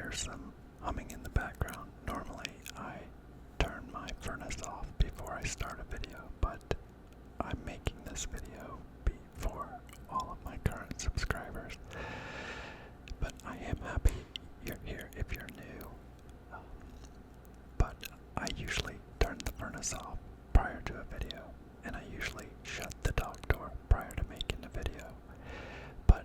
hear some humming in the background. Normally I turn my furnace off before I start a video, but I'm making this video for all of my current subscribers. But I am happy you're here if you're new. But I usually turn the furnace off prior to a video, and I usually shut the dog door prior to making a video. But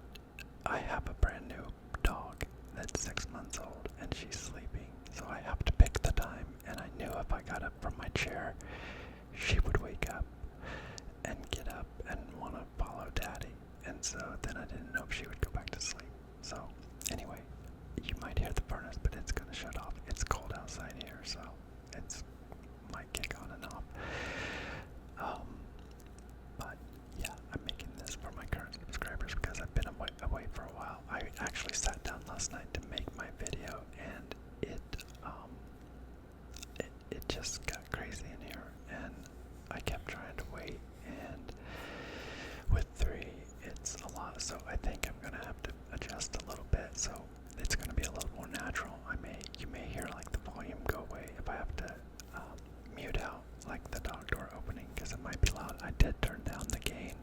I have a brand new dog that's 6 months old, and she's sleeping, so I have to pick the time, and I knew if I got up from my chair, she would wake up and get up and want to follow Daddy, and so then I didn't know if she would go back to sleep. So anyway, you might hear the furnace, but it's going to shut off. It's cold outside here, so it's might kick on and off. But yeah, I'm making this for my current subscribers because I've been away for a while. I actually sat down last night to make my video, and it just got crazy in here, and I kept trying to wait, and with 3, it's a lot, so I think I'm gonna have to adjust a little bit, so it's gonna be a little more natural. You may hear like the volume go away if I have to mute out like the dog door opening, because it might be loud. I did turn down the gain,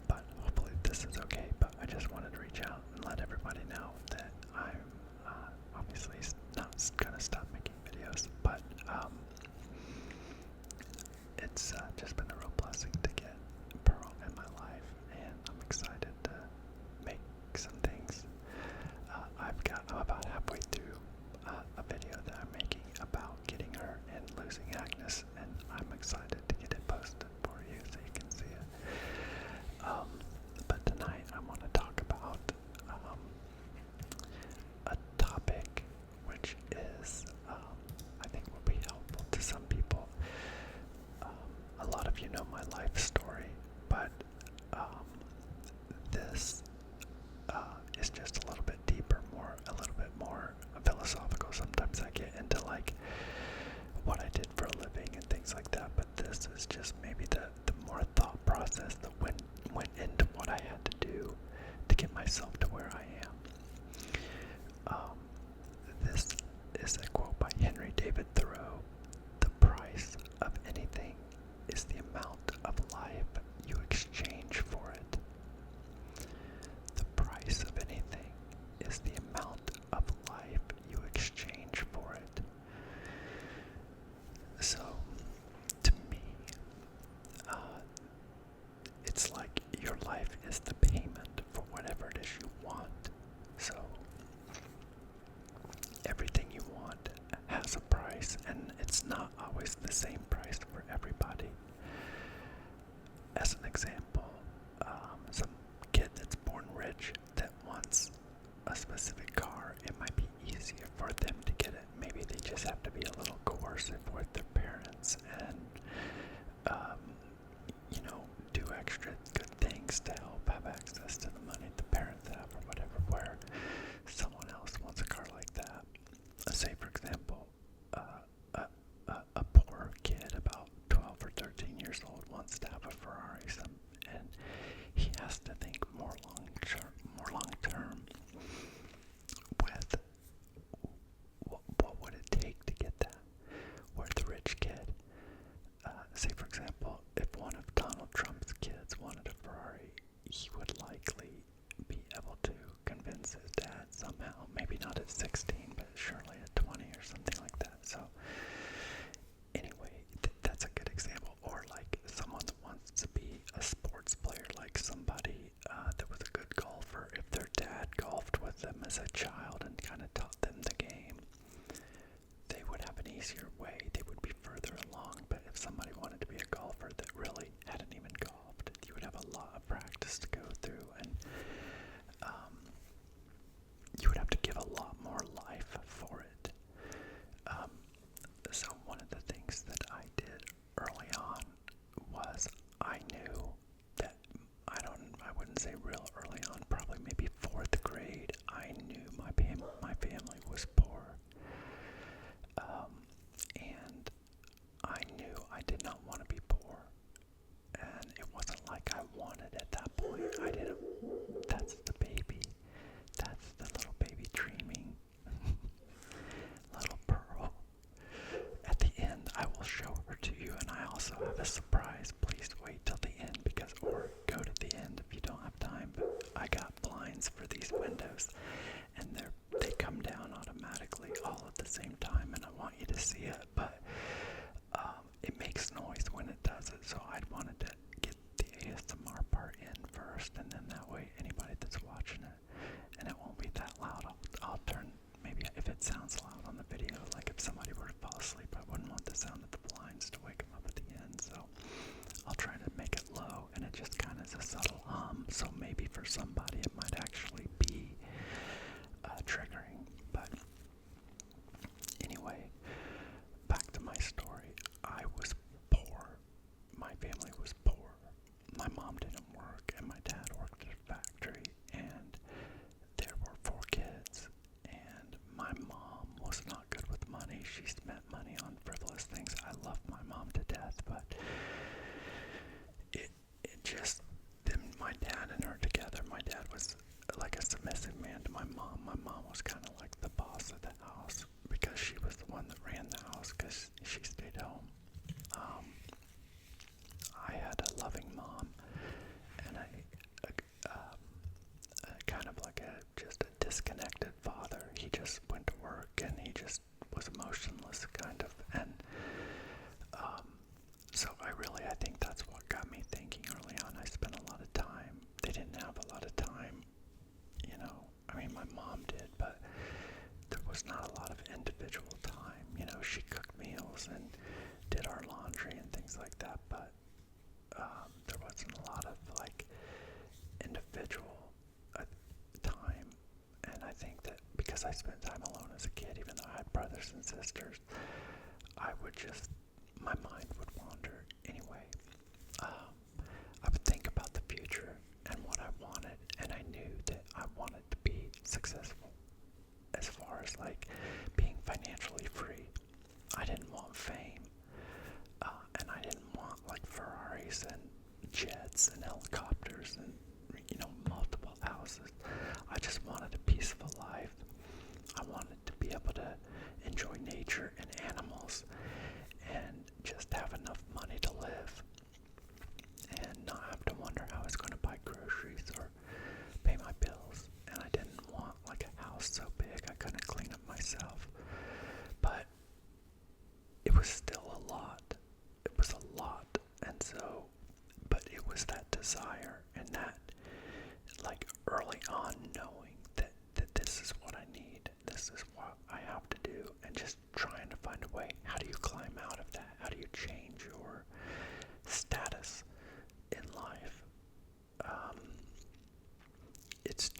but hopefully this is okay. But I just wanted to reach out and let everybody know that I'm obviously not gonna stop making videos, but it's just been a real blessing to get Pearl in my life, and I'm excited to make some things. I'm about halfway through a video that I'm making about getting her and losing Agnes, and I'm excited to get it posted for you so you can see it. But tonight I want to talk about a topic which is, I think will be helpful to some people. A lot of you know my life story, but this is just a little bit deeper, a little bit more philosophical. Sometimes I get into like what I did for a living and things like that, but this is just maybe the more thought process that went into what I had to do to get myself to where I am. This is a quote by Henry David Thoreau. The price of anything is the amount of life you exchange for it. The price of anything is the amount of life you exchange for it. So, to me, it's like your life is the payment for whatever it is you want. So, everything you want has a price, and it's not always the same price for everybody. As an example, some kid that's born rich that wants a specific car, it might be easier for them to get it. Maybe they just have to be a little coercive with their parents and, do extra good things to help have access to the money the parents have or whatever, where someone else wants a car like that. Say, for example, a poor kid about 12 or 13 years old wants to have a Ferrari, and he has to think more long term with what would it take to get that. Where the rich kid, say for example, if one of Donald Trump's kids wanted a Ferrari, he would likely be able to convince his dad somehow, maybe not at 16, but surely at 20 or something like that. So anyway, that's a good example. Or like someone that wants to be a sports player, like somebody that was a good golfer. If their dad golfed with them as a child and kind of taught them the game, they would have an easier way. They would be further along. But if somebody wanted to be a golfer that really hadn't even golfed, you would have a lot of practice to go through, and you would have to give a lot more life for it. I spent time alone as a kid, even though I had brothers and sisters, my mind would wander anyway. I would think about the future and what I wanted, and I knew that I wanted to be successful as far as like being financially free. I didn't want fame, and I didn't want like Ferraris and jets and helicopters and multiple houses. I just wanted a peaceful life. I wanted to be able to enjoy nature and animals and just have enough money to live and not have to wonder how I was going to buy groceries or pay my bills. And I didn't want like a house so big I couldn't clean up myself. But it was still a lot. It was a lot. And so, but it was that desire and that like early on knowing that this is what I need. This is what I have to do. And just trying to find a way. How do you climb out of that? How do you change your status in life? It's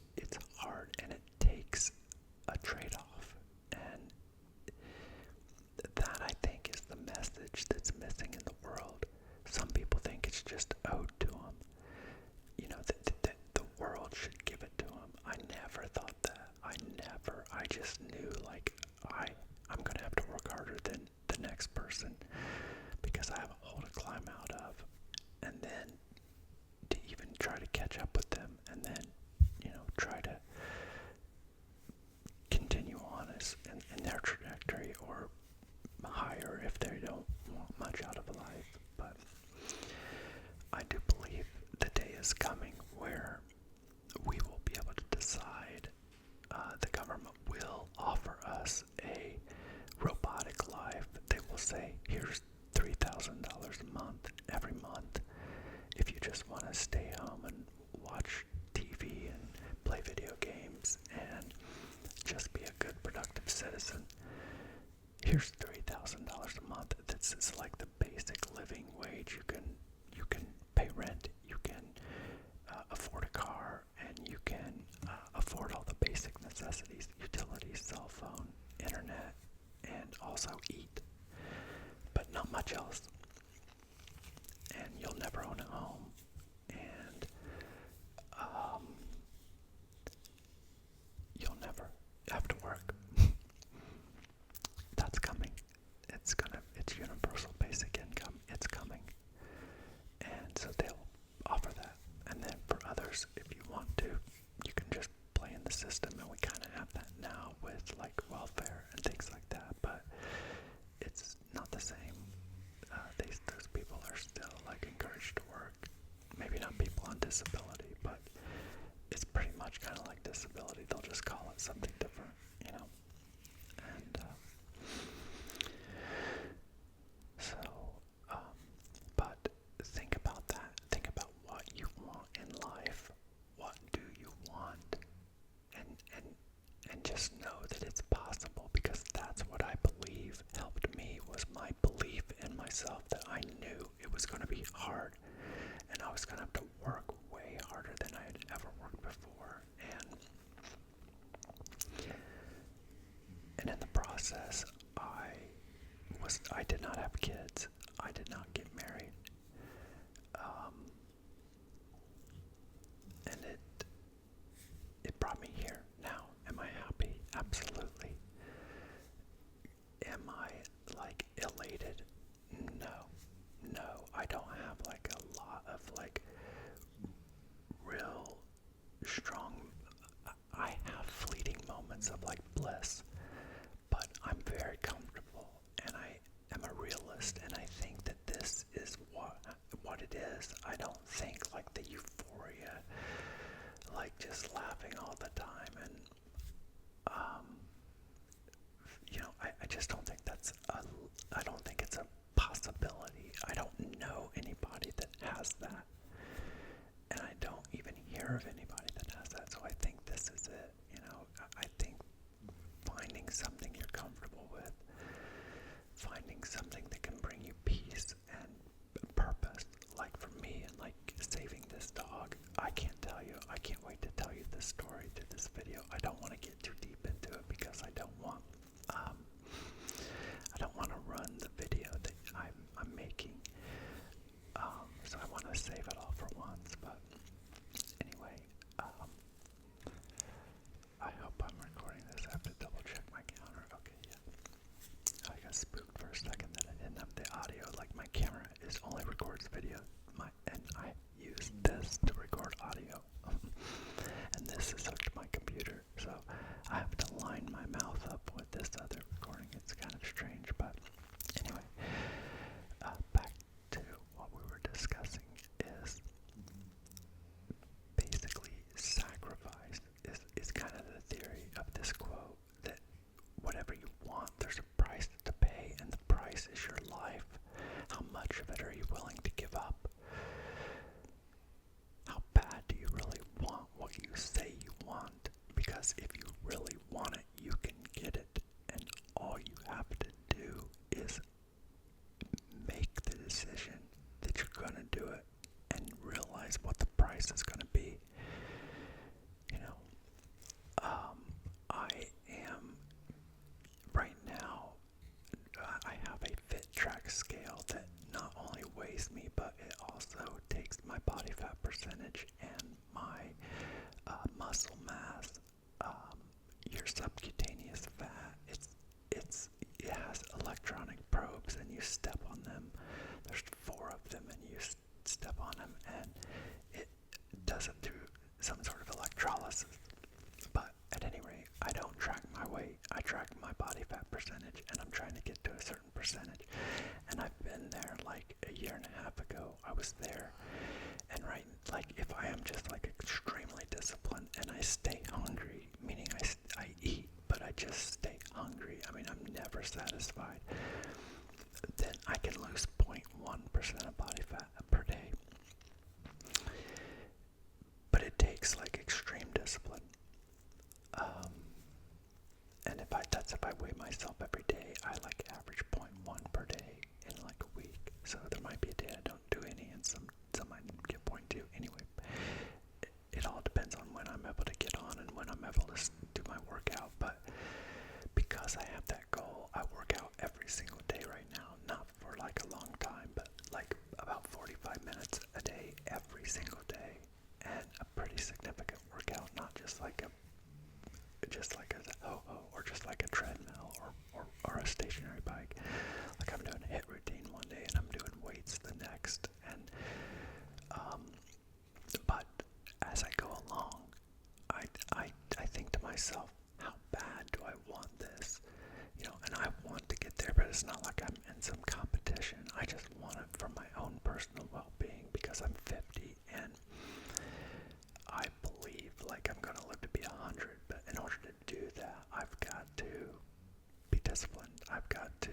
hard, and it takes a trade-off, and that I think is the message that's missing in the world. Some people think it's just owed to them. That the world should give it to them. I never thought that. I just knew like I'm gonna have to work harder than the next person because I have a hole to climb out of, and then to even try to catch up with them, and then try to continue on in their trajectory or higher if they don't want much out of life. But I do believe the day is coming where we will be able to decide. The government will offer us a robotic life. They will say, here's $3,000 a month, every month, if you just want to stay home and watch TV and play video games and just be a good, productive citizen. Here's $3,000 a month. This is like the basic living wage. You can pay rent, you can afford a car, and you can afford all the basic necessities, utilities, cell phone, internet, and also eat, but not much else. And you'll never own a home, and you'll never have to work. That's coming. It's universal basic income. It's coming. And so they'll offer that. And then for others, if you want to, you can just play in the system, and we kind of have that now with like welfare and things like that, but it's not the same. Those people are still like encouraged to work. Maybe not people on disability, but it's pretty much kind of like disability. They'll just call it something different, And but think about that. Think about what you want in life. What do you want? And just know that it's possible, because that's what I believe helped me, was my belief in myself, that I knew it was going to be hard and I was going to have to work way harder than I had ever worked before. And in the process, I did not have kids. I did not get married. And it brought me here. Now, am I happy? Absolutely. Am I like elated? No, I don't have like a lot of like real strong, I have fleeting moments of like bliss, but I'm very comfortable, and I am a realist, and I think that this is what it is. I don't think like the euphoria, like just laughing all the time, and I just don't think I don't think it's a possibility. I don't know anybody that has that, and I don't even hear of anybody that has that. So I think this is it. I think finding something you're comfortable with, finding something that can bring you peace and purpose, like for me, and like saving this dog. I can't wait to tell you this story through this video. I don't want to get too deep into it because a second that I didn't have the audio. Like my camera only records video, and I use this to record audio. And this is hooked to my computer, so I have to line my mouth up with this other recording. It's kind of strange, but anyway, back to what we were discussing is basically sacrifice is kind of the theory of this quote, that whatever you want, there's a price to pay, and the price is your life. How much of it are you willing to give up? How bad do you really want what you say you want? Because if you really want it, you can get it, and all you have to do is make the decision that you're going to do it and realize what the price is going to be. You know, I am right now, I have a fit track scale that not only weighs me, but it also takes my body fat percentage and my muscle mass, your subcutaneous fat. It has electronic probes, and you step on them. There's 4 of them, and you step on them, and it does it through some sort of electrolysis. But at any rate, I don't track my weight. I track my body fat percentage, and I'm trying to get to a certain percentage. And I've been there like a year and a half ago. I was there, and like if I am just like extremely disciplined and I stay hungry, meaning I eat, but I just stay hungry. I mean, I'm never satisfied. Then I can lose 0.1% of body fat per day. But it takes like extreme discipline. And if I weigh myself every day, I like average 0.1 per day in like a week. So there might be a day I don't do any, and some I get 0.2. Anyway, it all depends on when I'm able to get on and when I'm able to do my workout. But because I have that goal, I work out every single day right now. Not for like a long time, but like about 45 minutes a day, every single day, and a pretty significant workout, not just like a ho-ho or just like a treadmill or a stationary bike. Like I'm doing a HIIT routine one day and I'm doing weights the next, and but as I go along, I think to myself, how bad do I want this? You know, and I want to get there, but it's not like I'm in some competition. I just want it for my own personal well-being, because I'm 50 and I believe like I'm going to live to be 100, but in order to do that, I've got to be disciplined. I've got to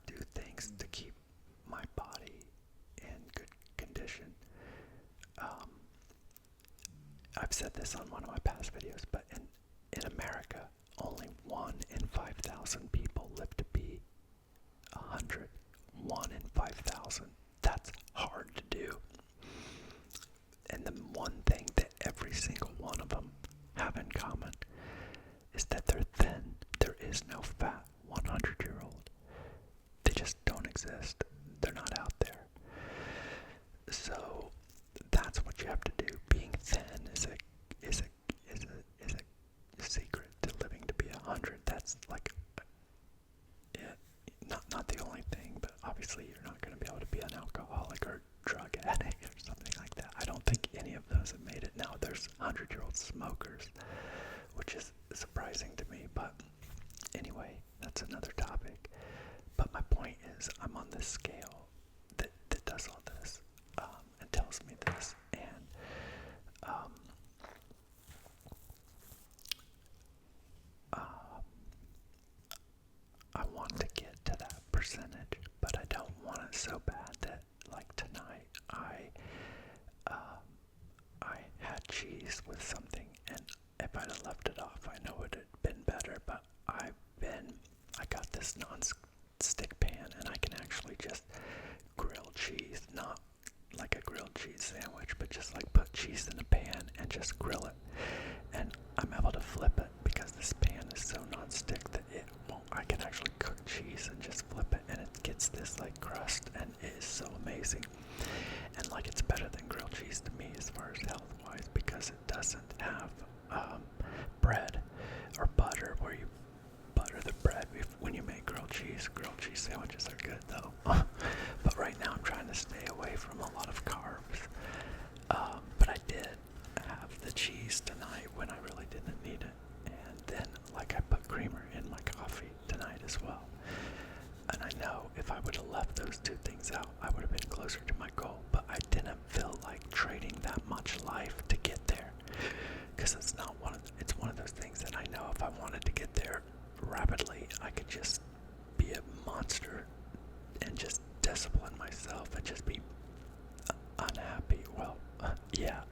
do things to keep my body in good condition. I've said this on one of my past videos, but in America, only 1 in 5,000 people live to be 100. 1 in 5,000. That's hard to do. And the one thing that every single one of them have in common is that they're thin. There is no fat 100-year-old. They just don't exist. They're not out there. So that's what you have to do. Being thin is a secret to living to be 100. That's like not the only thing, but obviously you're not going to be able to be an alcoholic or drug addict or something like that. I don't think any of those have made it. Now there's 100-year-old smokers, which is surprising to me, but anyway, that's another topic. But my point is, I'm on this scale that does all this, and tells me this, and I want to get to that percentage, but I don't want it so bad that, like tonight, I had cheese with something, and if I'd have left it off, I know it would have been better, but I got this non-stick pan, and I can actually just grill cheese, not like a grilled cheese sandwich, but just like put cheese in a pan and just grill it, and I'm able to flip it because this pan is so non-stick that I can actually cook cheese and just flip it, and it gets this like crust, and it is so amazing. And like, it's better than grilled cheese to me as far as health-wise, because it doesn't have bread or butter where you butter the bread when you make grilled cheese. Grilled closer to my goal, but I didn't feel like trading that much life to get there. Because it's one of those things that I know if I wanted to get there rapidly, I could just be a monster and just discipline myself and just be unhappy. Well,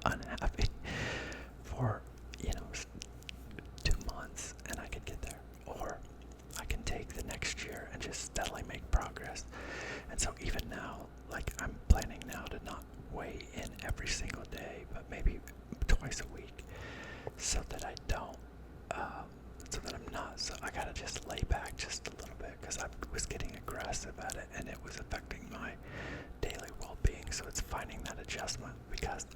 unhappy for, 2 months, and I could get there. Or I can take the next year and just steadily make progress. And so even now, like, I'm planning now to not weigh in every single day, but maybe twice a week, so that I don't, so that I'm not, so I gotta just lay back just a little bit, because I was getting aggressive at it, and it was affecting my daily well-being. So it's finding that adjustment, because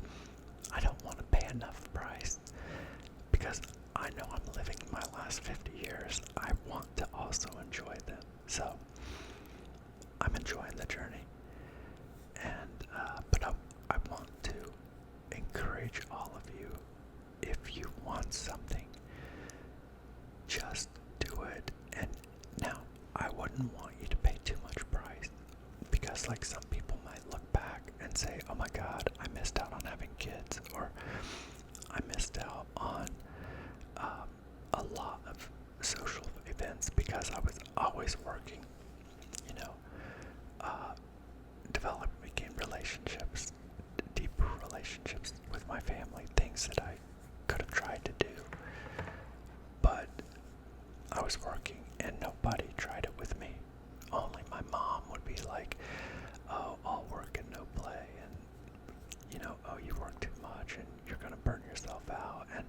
I don't want to pay enough price, because I know I'm living my last 50 years. I want to also enjoy them. So I'm enjoying the journey, and but I want to encourage all of you, if you want something, just do it. And now, I wouldn't want you to pay too much price, because like some people might look back and say, oh my God, I missed out on having kids, or I missed out on a lot of social events because I was always working, developing relationships, deeper relationships with my family, things that I could have tried to do, but I was working and nobody tried it with me. Only my mom would be like, oh, all work and no play, and oh, you work too much and you're gonna burn yourself out. And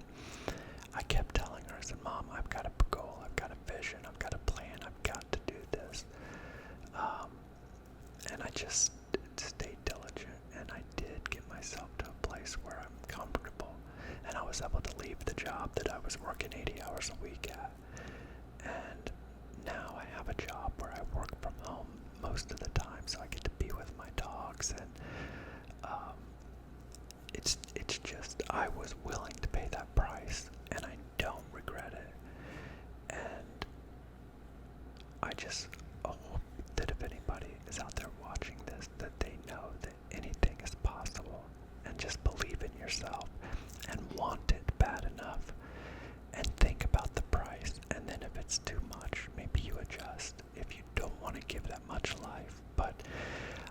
I kept telling her, I said, Mom, I've got a goal, I've got a vision, I've got a plan, I've got to do this. And I just stayed diligent, and I did get myself to a place where I'm comfortable, and I was able to leave the job that I was working 80 hours a week at. And now I have a job where I work from home most of the time, so I get to be with my dogs, and it's just, I was willing to pay that price, and I don't regret it. And I just hope that if anybody is out there watching this, that they know that anything is possible, and just believe in yourself and want it bad enough, and think about the price. And then if it's too much, maybe you adjust if you don't want to give that much life. But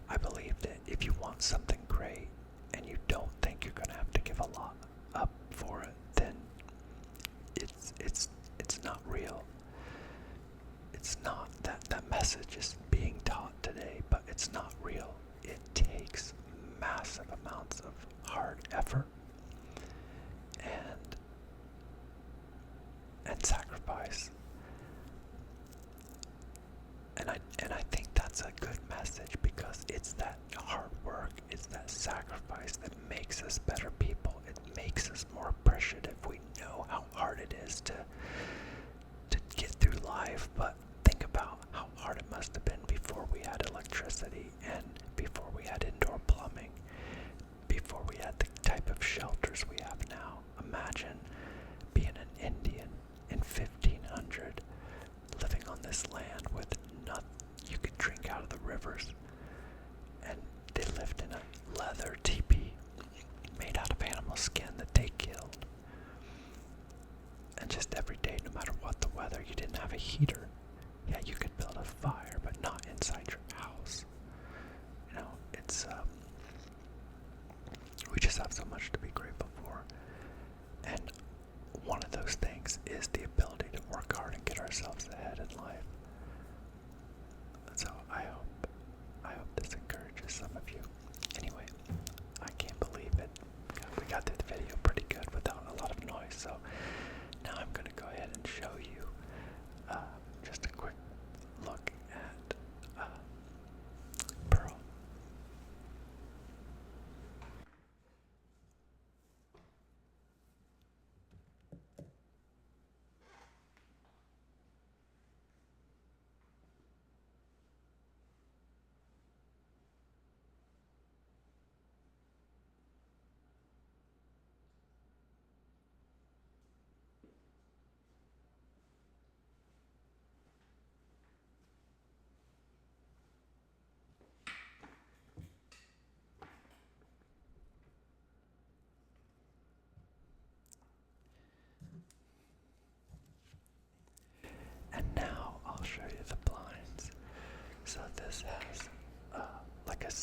I believe that if you want something great and you don't think you're going to have to give a lot up for it, then it's not real. It's not that message is being taught today, but it's not real. It takes massive amounts of hard effort and sacrifice. And I think that's a good message, because it's that hard work, it's that sacrifice that makes us better people. It makes us more appreciative. We know how hard it is to get through life, but think about how hard it must have been before we had electricity, and before we had indoor plumbing, before we had the type of shelters we have now. Imagine being an Indian in 1500, living on this land with nothing. You could drink out of the rivers, and they lived in a leather teepee made out of animal skin that they killed. And just every day, no matter what the weather, you didn't have a heater. Yeah, you could build a fire, but not inside your house. It's we just have so much to be grateful for. And one of those things is the ability to work hard and get ourselves ahead in life. So I hope this encourages some of you. Anyway, I can't believe it. We got through the video pretty good without a lot of noise. So now I'm going to go ahead and show you just a quick look at Pearl.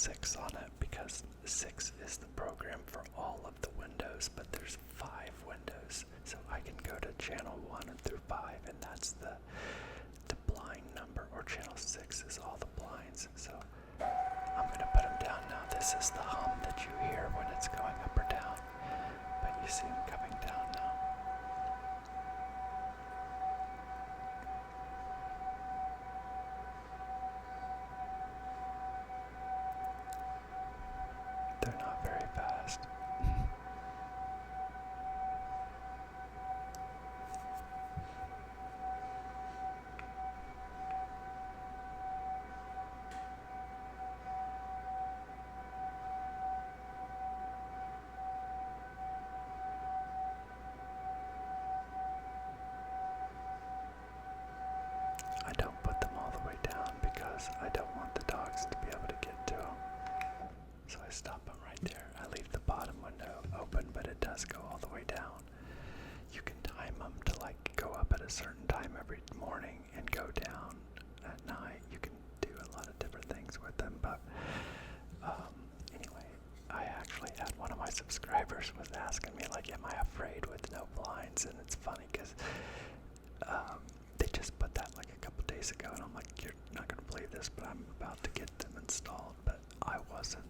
6 on it because 6 is the program for all of the windows, but there's 5 windows. So I can go to channel 1 through 5, and that's the blind number, or channel 6 is all the blinds. So I'm going to put them down now. This is the hum that you hear when it's going up or down, but you see them coming down now. They're not very fast. I don't put them all the way down because I don't want the dogs to be able to get to them. So I stop them right there. I leave the bottom window open, but it does go all the way down. You can time them to like go up at a certain time every morning and go down at night. You can do a lot of different things with them, but anyway, I actually had one of my subscribers was asking me like, am I afraid with no blinds? And it's funny because they just put that like a couple days ago, and I'm like, you're not going to believe this, but I'm about to get them installed. But I wasn't